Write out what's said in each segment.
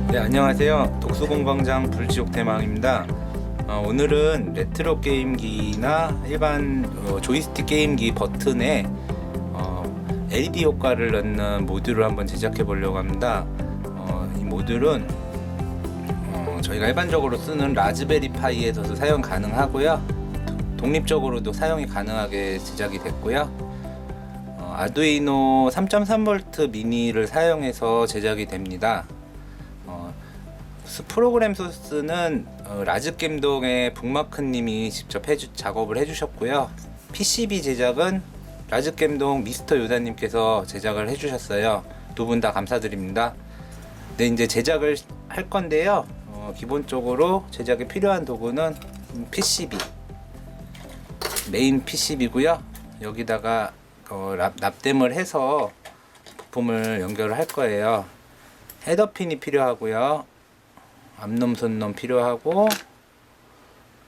네, 안녕하세요. 독수공방장 불지옥대망입니다. 오늘은 레트로 게임기나 일반 조이스틱 게임기 버튼에 LED 효과를 넣는 모듈을 한번 제작해 보려고 합니다. 이 모듈은 저희가 일반적으로 쓰는 라즈베리 파이에서도 사용 가능하고요, 독립적으로도 사용이 가능하게 제작이 됐고요, 아두이노 3.3V 미니를 사용해서 제작이 됩니다. 프로그램 소스는 라즈겜동의 북마크님이 직접 작업을 해주셨고요. PCB 제작은 라즈겜동 미스터 요다님께서 제작을 해주셨어요. 두 분 다 감사드립니다. 네, 이제 제작을 할 건데요. 기본적으로 제작에 필요한 도구는 PCB, 메인 PCB고요. 여기다가 납땜을 해서 부품을 연결을 할 거예요. 헤더핀이 필요하고요, 앞놈 손놈 필요하고,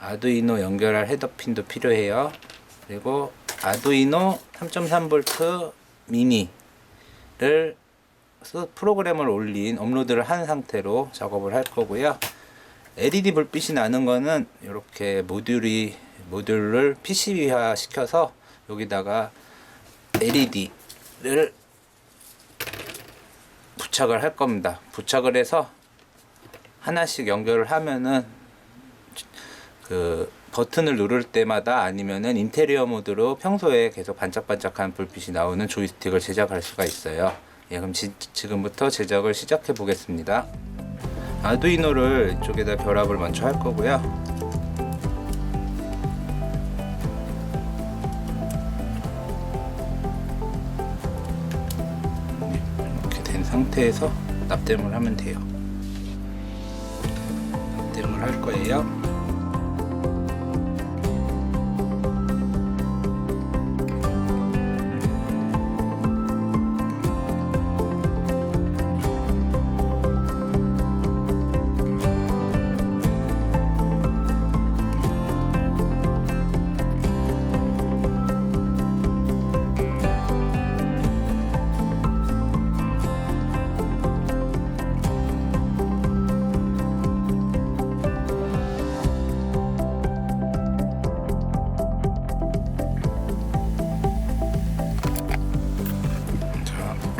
아두이노 연결할 헤더핀도 필요해요. 그리고 아두이노 3.3V 미니를 프로그램을 업로드를 한 상태로 작업을 할 거고요. LED 불빛이 나는 거는 이렇게 모듈을 PCB화 시켜서 여기다가 LED를 부착을 할 겁니다. 부착을 해서 하나씩 연결을 하면은 그 버튼을 누를 때마다, 아니면은 인테리어 모드로 평소에 계속 반짝반짝한 불빛이 나오는 조이스틱을 제작할 수가 있어요. 예, 그럼 지금부터 제작을 시작해 보겠습니다. 아두이노를 이쪽에다 결합을 먼저 할 거고요. 이렇게 된 상태에서 납땜을 하면 돼요. 납땜을 할 거예요.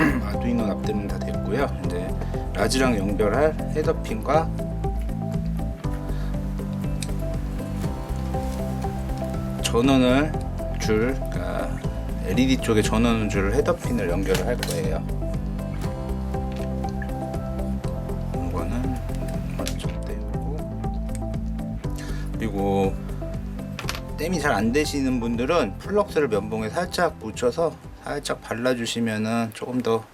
아두이노 납땜은 다 됐고요. 이제 라즈랑 연결할 헤더핀과 전원을 그러니까 LED 쪽에 전원 줄 헤더핀을 연결을 할 거예요. 이거는 먼저 떼고, 그리고 땜이 잘 안 되시는 분들은 플럭스를 면봉에 살짝 묻혀서 살짝 발라주시면은 조금 더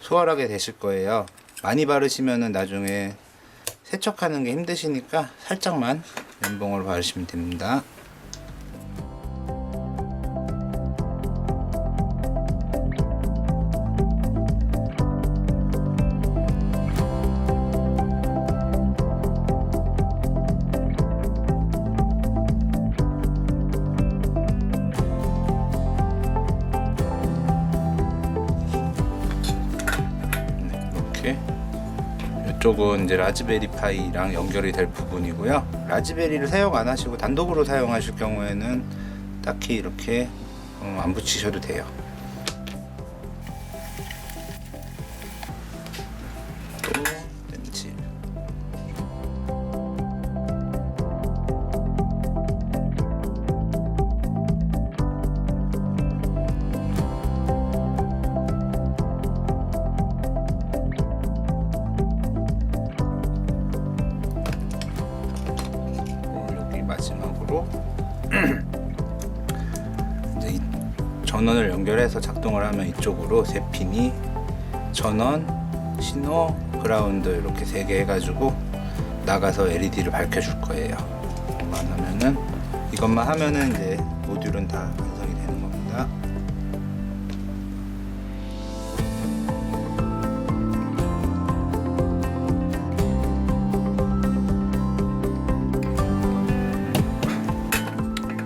수월하게 되실 거예요. 많이 바르시면은 나중에 세척하는 게 힘드시니까 살짝만 면봉을 바르시면 됩니다. 이쪽은 이제 라즈베리 파이랑 연결이 될 부분이고요. 라즈베리를 사용 안 하시고 단독으로 사용하실 경우에는 딱히 이렇게 안 붙이셔도 돼요. 또 렌즈. 마지막으로 이제 이 전원을 연결해서 작동을 하면 이쪽으로 세 핀이 전원, 신호, 그라운드 이렇게 3개 해가지고 나가서 LED를 밝혀줄 거예요. 이것만 하면은 이제 모듈은 다 완성이 되는 겁니다.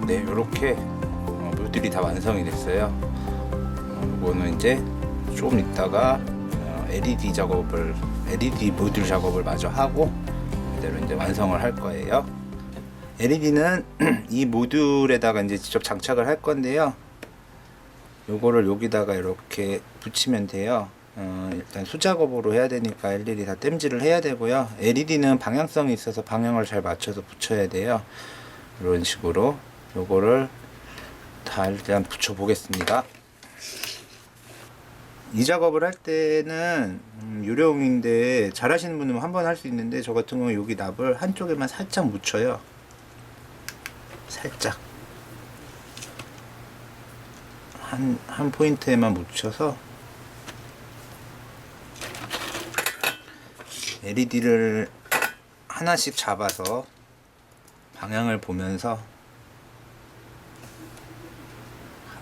네, 이렇게 모듈이 다 완성이 됐어요. 이거는 이제 좀 이따가 LED 모듈 작업을 마저 하고 그대로 이제 완성을 할 거예요. LED는 이 모듈에다가 이제 직접 장착을 할 건데요. 요거를 여기다가 이렇게 붙이면 돼요. 일단 수작업으로 해야 되니까 일일이 다 땜질을 해야 되고요. LED는 방향성이 있어서 방향을 잘 맞춰서 붙여야 돼요. 이런 식으로 요거를 다 일단 붙여 보겠습니다. 이 작업을 할 때는 요령인데 잘하시는 분은 한번 할 수 있는데, 저 같은 경우 여기 납을 한쪽에만 살짝 묻혀요. 살짝 한 포인트에만 묻혀서 LED를 하나씩 잡아서 방향을 보면서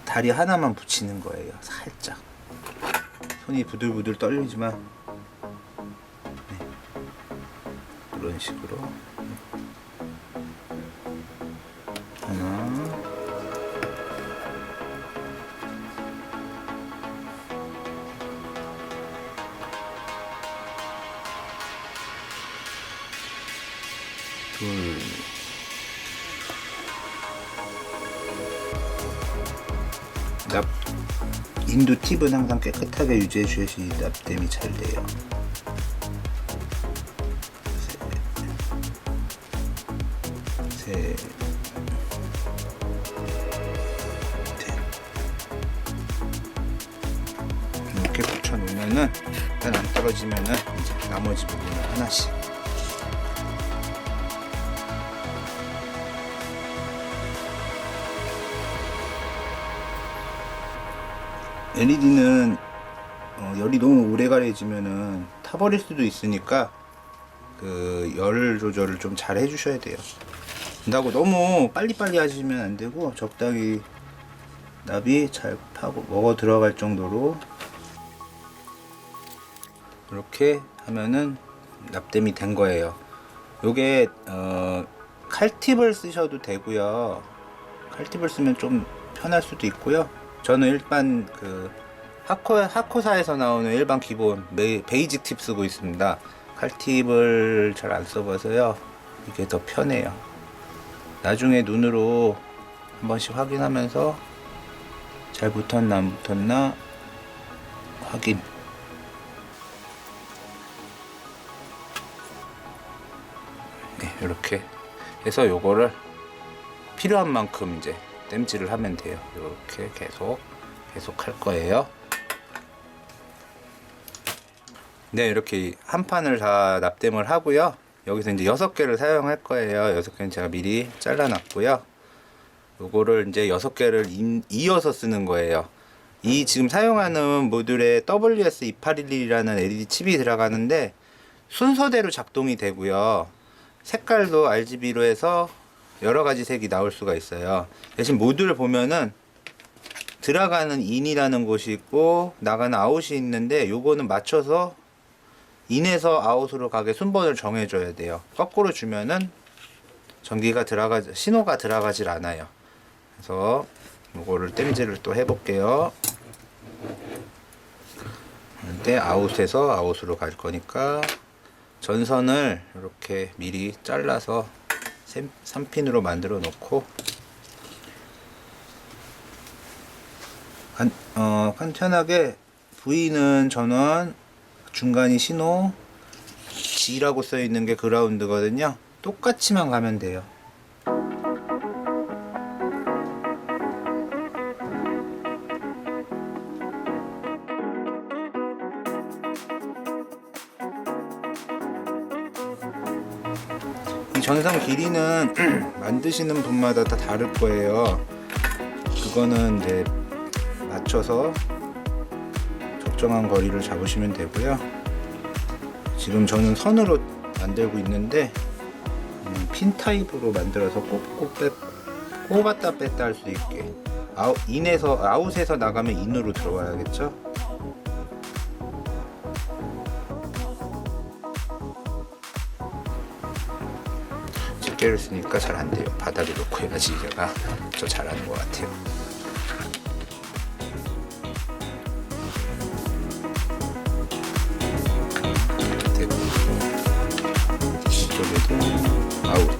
다리 하나만 붙이는 거예요. 살짝. 손이 부들부들 떨리지만 이런 식으로 하나, 둘, 인도 팁은 항상 깨끗하게 유지해 주셔야지 납땜이 잘 돼요. 셋, 이렇게 붙여 놓으면은 일단 안 떨어지면은 이제 나머지 부분을 하나씩 LED는 열이 너무 오래 가려지면은 타버릴 수도 있으니까 그 열 조절을 좀 잘 해주셔야 돼요. 근다고 너무 빨리빨리 하시면 안 되고 적당히 납이 잘 파고 먹어 들어갈 정도로 이렇게 하면은 납땜이 된 거예요. 요게 칼팁을 쓰셔도 되고요. 칼팁을 쓰면 좀 편할 수도 있고요. 저는 일반 그 하코사에서 나오는 일반 기본 베이직 팁 쓰고 있습니다. 칼팁을 잘 안 써봐서요. 이게 더 편해요. 나중에 눈으로 한 번씩 확인하면서 잘 붙었나 안 붙었나 확인. 네, 이렇게 해서 요거를 필요한 만큼 이제 땜질을 하면 돼요. 이렇게 계속 할 거예요. 네, 이렇게 한 판을 다 납땜을 하고요. 여기서 이제 6개를 사용할 거예요. 6개는 제가 미리 잘라 놨고요. 요거를 이제 6개를 이어서 쓰는 거예요. 이 지금 사용하는 모듈에 WS2811이라는 LED 칩이 들어가는데 순서대로 작동이 되고요. 색깔도 RGB로 해서 여러가지 색이 나올 수가 있어요. 대신 모듈을 보면은 들어가는 인이라는 곳이 있고 나가는 아웃이 있는데, 요거는 맞춰서 인에서 아웃으로 가게 순번을 정해줘야 돼요. 거꾸로 주면은 신호가 들어가질 않아요. 그래서 요거를 땜질을 또 해볼게요. 근데 아웃에서 아웃으로 갈 거니까 전선을 이렇게 미리 잘라서 3핀으로 만들어 놓고 간편하게 V는 전원, 중간이 신호, G라고 써 있는 게 그라운드거든요. 똑같이만 가면 돼요. 이 전선 길이는 만드시는 분마다 다 다를 거예요. 그거는 이제 맞춰서 적정한 거리를 잡으시면 되고요. 지금 저는 선으로 만들고 있는데 핀 타입으로 만들어서 꼽았다 뺐다 할 수 있게, 아웃에서 나가면 인으로 들어와야겠죠. 집게를 쓰니까 잘 안 돼요. 바닥에 놓고 해야지 제가 더 잘하는 것 같아요. 아웃.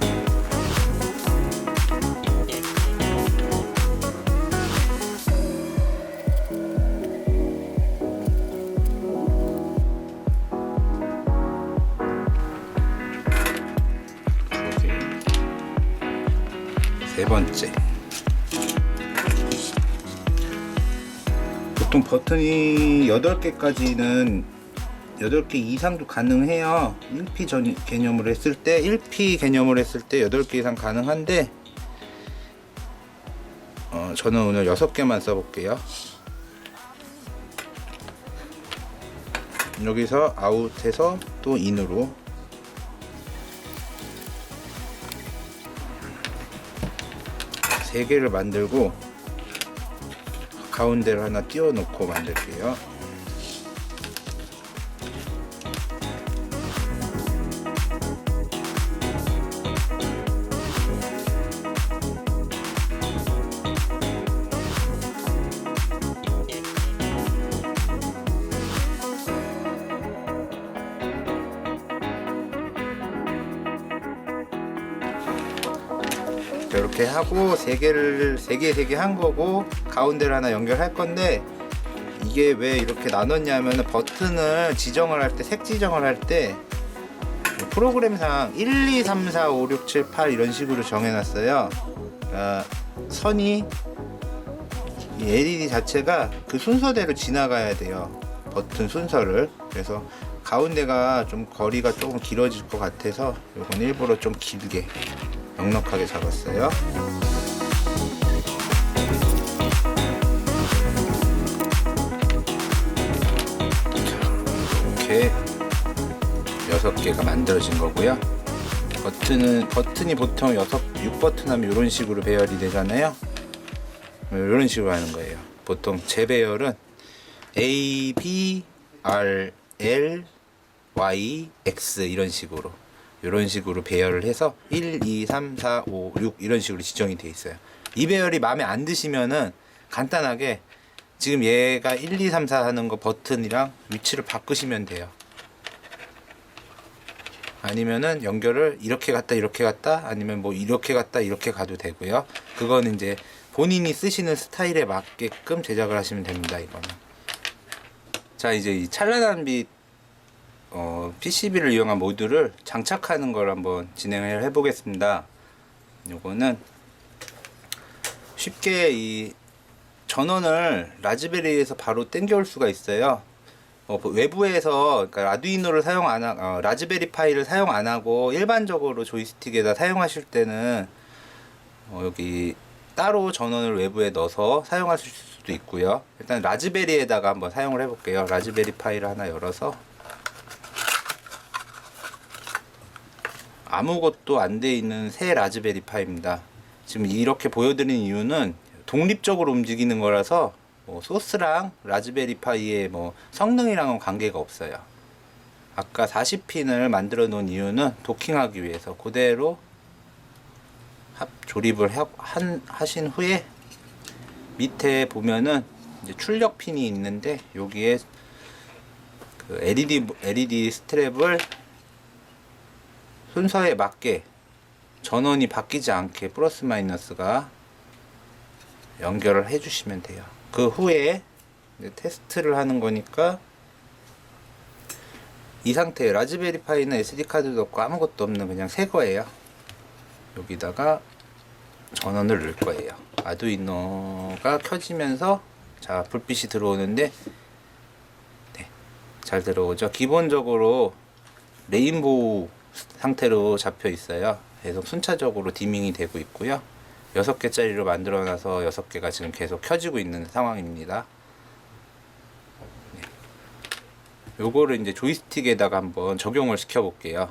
세 번째. 보통 버튼이 8개까지는 8개 이상도 가능해요. 1P 개념으로 했을 때 8개 이상 가능한데 저는 오늘 6개만 써볼게요. 여기서 아웃해서 또 인으로 세 개를 만들고 가운데를 하나 띄워 놓고 만들게요. 이렇게 하고 세 개 한 거고 가운데를 하나 연결할 건데, 이게 왜 이렇게 나눴냐면 버튼을 지정을 할 때, 색 지정을 할 때 프로그램상 1, 2, 3, 4, 5, 6, 7, 8 이런 식으로 정해놨어요. 선이 이 LED 자체가 그 순서대로 지나가야 돼요. 버튼 순서를. 그래서 가운데가 좀 거리가 조금 길어질 것 같아서 요건 일부러 좀 길게 넉넉하게 잡았어요. 이렇게 6개가 만들어진 거고요. 버튼이 보통 6버튼 하면 이런 식으로 배열이 되잖아요. 이런 식으로 하는 거예요. 보통 제 배열은 A, B, R, L, Y, X 이런 식으로 배열을 해서 1, 2, 3, 4, 5, 6 이런 식으로 지정이 되어 있어요. 이 배열이 마음에 안 드시면은 간단하게 지금 얘가 1, 2, 3, 4 하는 거 버튼이랑 위치를 바꾸시면 돼요. 아니면은 연결을 이렇게 갔다 아니면 뭐 이렇게 갔다 이렇게 가도 되고요. 그거는 이제 본인이 쓰시는 스타일에 맞게끔 제작을 하시면 됩니다. 이거는. 자, 이제 이 찬란한 빛 PCB를 이용한 모듈을 장착하는 걸 한번 진행을 해 보겠습니다. 요거는 쉽게 이 전원을 라즈베리에서 바로 당겨올 수가 있어요. 외부에서, 그러니까 아두이노를 라즈베리 파이를 사용 안 하고 일반적으로 조이스틱에다 사용하실 때는 여기 따로 전원을 외부에 넣어서 사용하실 수도 있고요. 일단 라즈베리에다가 한번 사용을 해 볼게요. 라즈베리 파이를 하나 열어서 아무것도 안 돼 있는 새 라즈베리 파이입니다. 지금 이렇게 보여드리는 이유는 독립적으로 움직이는 거라서 소스랑 라즈베리 파이의 성능이랑은 관계가 없어요. 아까 40핀을 만들어 놓은 이유는 도킹하기 위해서 그대로 조립을 하신 후에 밑에 보면은 이제 출력 핀이 있는데 여기에 그 LED 스트랩을 순서에 맞게 전원이 바뀌지 않게 플러스 마이너스가 연결을 해 주시면 돼요. 그 후에 테스트를 하는 거니까 이 상태에 라즈베리 파이는 SD 카드도 없고 아무것도 없는 그냥 새 거예요. 여기다가 전원을 넣을 거예요. 아두이노가 켜지면서 자, 불빛이 들어오는데 네, 잘 들어오죠. 기본적으로 레인보우 상태로 잡혀 있어요. 계속 순차적으로 디밍이 되고 있고요. 6개짜리로 만들어 놔서 6개가 지금 계속 켜지고 있는 상황입니다. 네. 요거를 이제 조이스틱에다가 한번 적용을 시켜 볼게요.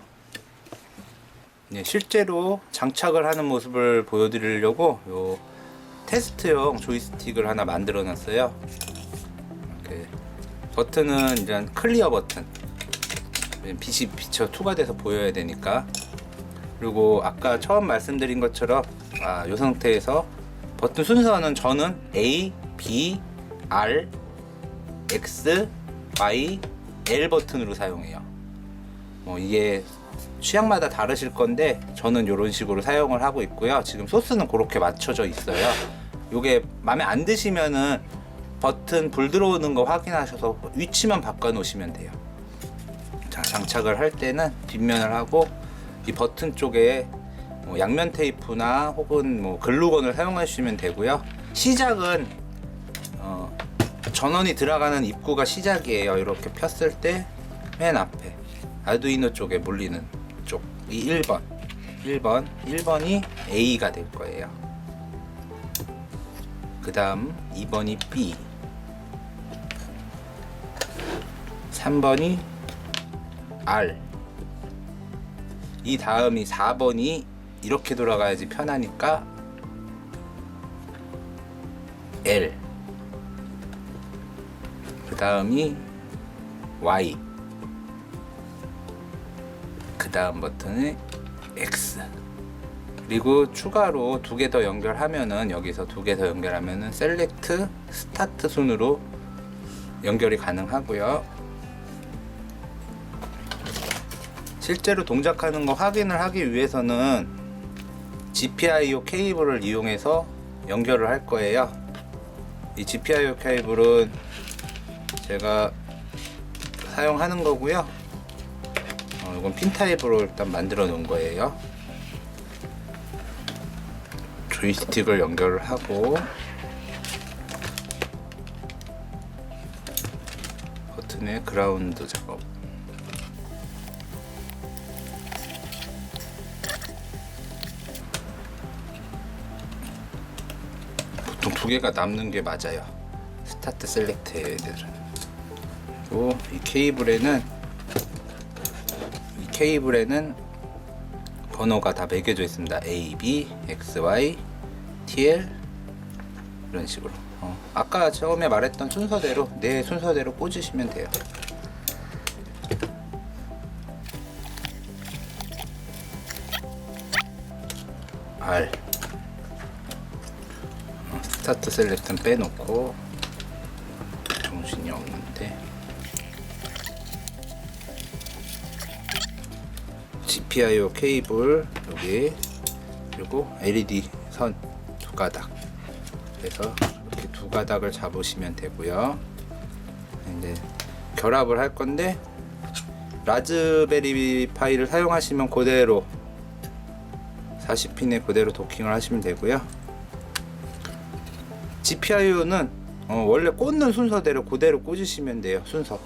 네, 실제로 장착을 하는 모습을 보여드리려고 요 테스트용 조이스틱을 하나 만들어 놨어요. 이렇게 버튼은 이런 클리어 버튼, 빛이 비쳐 투과돼서 보여야 되니까. 그리고 아까 처음 말씀드린 것처럼 이 상태에서 버튼 순서는 저는 A, B, R, X, Y, L 버튼으로 사용해요. 이게 취향마다 다르실 건데 저는 이런 식으로 사용을 하고 있고요. 지금 소스는 그렇게 맞춰져 있어요. 요게 마음에 안 드시면은 버튼 불 들어오는 거 확인하셔서 위치만 바꿔 놓으시면 돼요. 자, 장착을 할 때는 뒷면을 하고 이 버튼 쪽에 양면 테이프나 혹은 글루건을 사용해 주시면 되고요. 시작은 전원이 들어가는 입구가 시작이에요. 이렇게 폈을 때 맨 앞에 아두이노 쪽에 몰리는 쪽이 1번이 A가 될 거예요. 그 다음 2번이 B, 3번이 R, 이 다음이 4번이 이렇게 돌아가야지 편하니까 L, 그 다음이 Y, 그 다음 버튼이 X. 그리고 추가로 2개 더 연결하면은, 여기서 2개 더 연결하면은 셀렉트 스타트 순으로 연결이 가능하고요. 실제로 동작하는 거 확인을 하기 위해서는 GPIO 케이블을 이용해서 연결을 할 거예요. 이 GPIO 케이블은 제가 사용하는 거고요. 이건 핀 타입으로 일단 만들어 놓은 거예요. 조이스틱을 연결을 하고 버튼의 그라운드 작업, 보통 2개가 남는 게 맞아요. 스타트 셀렉트 애들은. 그리고 이 케이블에는 번호가 다 매겨져 있습니다. A, B, X, Y, TL 이런 식으로. 아까 처음에 말했던 순서대로, 내 순서대로 꽂으시면 돼요. R, 스타트 셀렉트는 빼놓고, 정신이 없는데, GPIO 케이블 여기, 그리고 LED 선 2가닥, 그래서 이렇게 2가닥을 잡으시면 되고요. 이제 결합을 할 건데, 라즈베리 파이를 사용하시면 그대로 40핀에 그대로 도킹을 하시면 되고요. GPIO는 원래 꽂는 순서대로 그대로 꽂으시면 돼요. 순서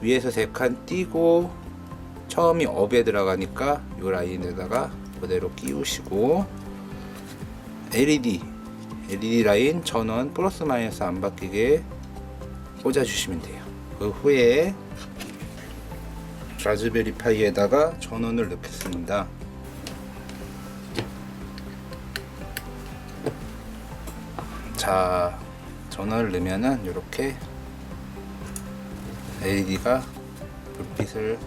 위에서 3칸 띄고 처음이 업에 들어가니까 이 라인에다가 그대로 끼우시고, LED 라인 전원 플러스 마이너스 안 바뀌게 꽂아 주시면 돼요. 그 후에 라즈베리 파이에다가 전원을 넣겠습니다. 자, 전원을 넣으면은 이렇게 LED가 불빛을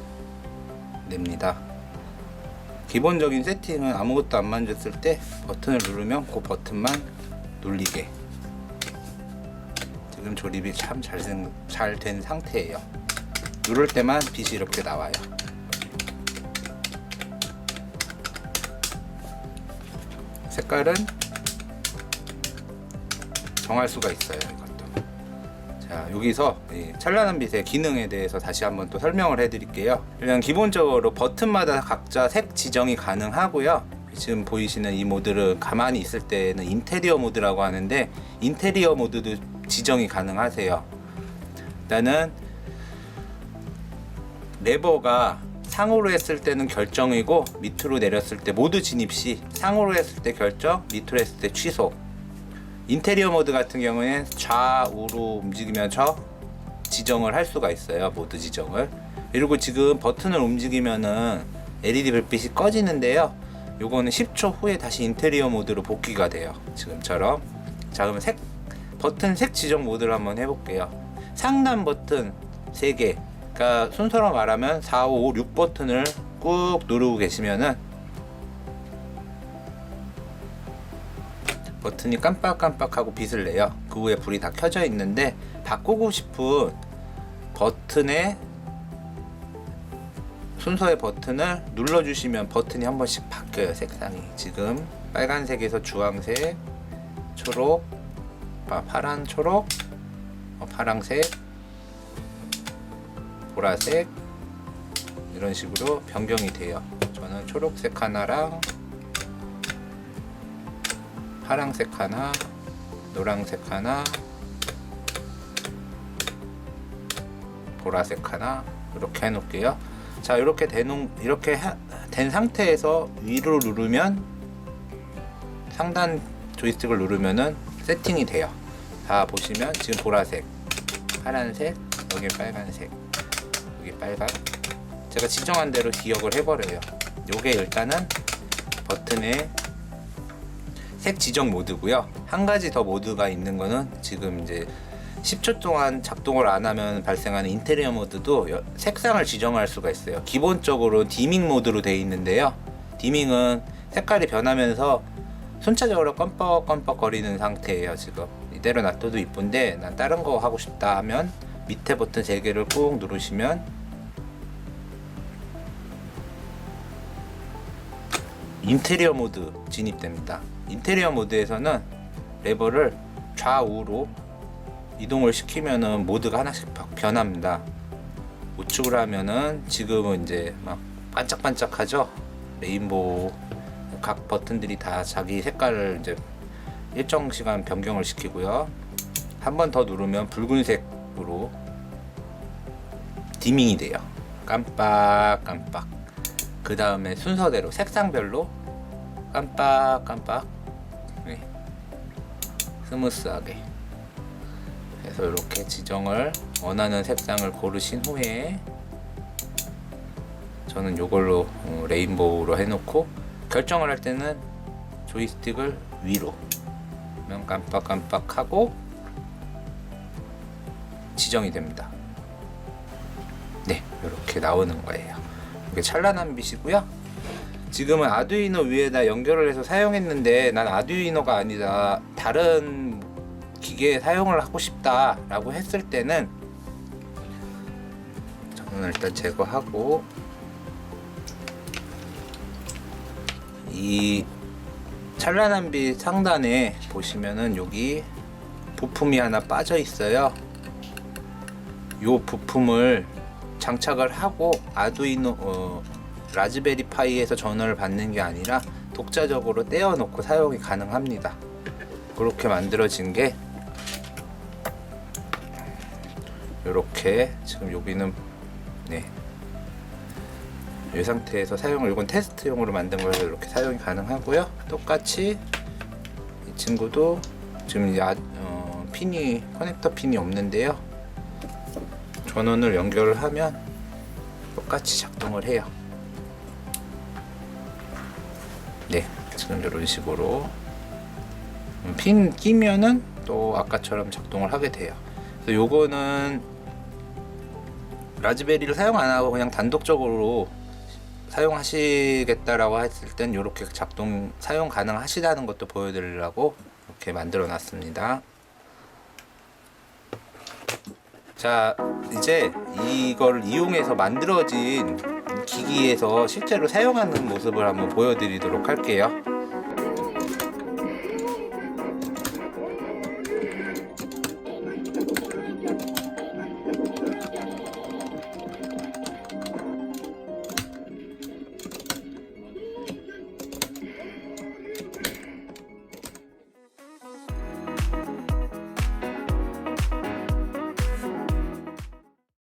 냅니다. 기본적인 세팅은 아무것도 안 만졌을 때 버튼을 누르면 그 버튼만 눌리게. 지금 조립이 참 잘 된 상태예요. 누를 때만 빛이 이렇게 나와요. 색깔은 정할 수가 있어요. 이것도. 자, 여기서 찬란한 빛의 기능에 대해서 다시 한번 또 설명을 해드릴게요. 일단 기본적으로 버튼마다 각자 색 지정이 가능하고요. 지금 보이시는 이 모드를 가만히 있을 때는 인테리어 모드라고 하는데, 인테리어 모드도 지정이 가능하세요. 일단은 레버가 상으로 했을 때는 결정이고, 밑으로 내렸을 때 모두 진입 시 상으로 했을 때 결정, 밑으로 했을 때 취소. 인테리어 모드 같은 경우에는 좌우로 움직이면서 지정을 할 수가 있어요. 모드 지정을. 그리고 지금 버튼을 움직이면은 LED 불빛이 꺼지는데요. 요거는 10초 후에 다시 인테리어 모드로 복귀가 돼요. 지금처럼. 자, 그러면 버튼 색 지정 모드를 한번 해볼게요. 상단 버튼 3개, 그러니까 순서로 말하면 4, 5, 5, 6 버튼을 꾹 누르고 계시면은 버튼이 깜빡깜빡하고 빛을 내요. 그 후에 불이 다 켜져 있는데, 바꾸고 싶은 버튼의 순서의 버튼을 눌러주시면 버튼이 한 번씩 바뀌어요. 색상이 지금 빨간색에서 주황색, 초록, 파란, 초록, 파랑색, 보라색 이런 식으로 변경이 돼요. 저는 초록색 하나랑 파랑색 하나, 노란색 하나, 보라색 하나 이렇게 해놓을게요. 자, 이렇게 된 상태에서 위로 누르면 상단 조이스틱을 누르면은 세팅이 돼요. 자, 보시면 지금 보라색, 파란색, 여기 빨간색, 여기 빨간. 제가 지정한 대로 기억을 해버려요. 요게 일단은 버튼의 색 지정 모드고요. 한 가지 더 모드가 있는 거는 지금 이제 10초 동안 작동을 안 하면 발생하는 인테리어 모드도 색상을 지정할 수가 있어요. 기본적으로 디밍 모드로 되어 있는데요. 디밍은 색깔이 변하면서 순차적으로 껌뻑껌뻑 거리는 상태예요. 지금 이대로 놔둬도 이쁜데 난 다른 거 하고 싶다 하면 밑에 버튼 3개를 꾹 누르시면 인테리어 모드 진입됩니다. 인테리어 모드에서는 레버를 좌우로 이동을 시키면은 모드가 하나씩 변합니다. 우측으로 하면은 지금은 이제 막 반짝반짝하죠. 레인보우 각 버튼들이 다 자기 색깔을 이제 일정 시간 변경을 시키고요. 한 번 더 누르면 붉은색으로 디밍이 돼요. 깜빡깜빡. 그 다음에 순서대로 색상별로 깜빡깜빡 스무스하게 해서 이렇게 지정을 원하는 색상을 고르신 후에 저는 이걸로 레인보우로 해놓고 결정을 할 때는 조이스틱을 위로 그러면 깜빡깜빡 하고 지정이 됩니다. 네, 이렇게 나오는 거예요. 이게 찬란한 빛이고요. 지금은 아두이노 위에다 연결을 해서 사용했는데 난 아두이노가 아니다 다른 기계에 사용을 하고 싶다 라고 했을 때는 저는 일단 제거하고 이 찬란한 빛 상단에 보시면은 여기 부품이 하나 빠져 있어요. 요 부품을 장착을 하고 아두이노 라즈베리 파이에서 전원을 받는 게 아니라 독자적으로 떼어 놓고 사용이 가능합니다. 그렇게 만들어진 게 이렇게 지금 여기는 네, 이 상태에서 사용을 이건 테스트용으로 만든 거여서 이렇게 사용이 가능하고요. 똑같이 이 친구도 지금 이제 핀이 커넥터 핀이 없는데요. 전원을 연결을 하면 똑같이 작동을 해요. 네, 지금 이런 식으로 핀 끼면은 또 아까처럼 작동을 하게 돼요. 그래서 요거는 라즈베리를 사용 안 하고 그냥 단독적으로 사용하시겠다라고 했을 땐 이렇게 사용 가능하시다는 것도 보여드리려고 이렇게 만들어 놨습니다. 자, 이제 이걸 이용해서 만들어진 기기에서 실제로 사용하는 모습을 한번 보여드리도록 할게요.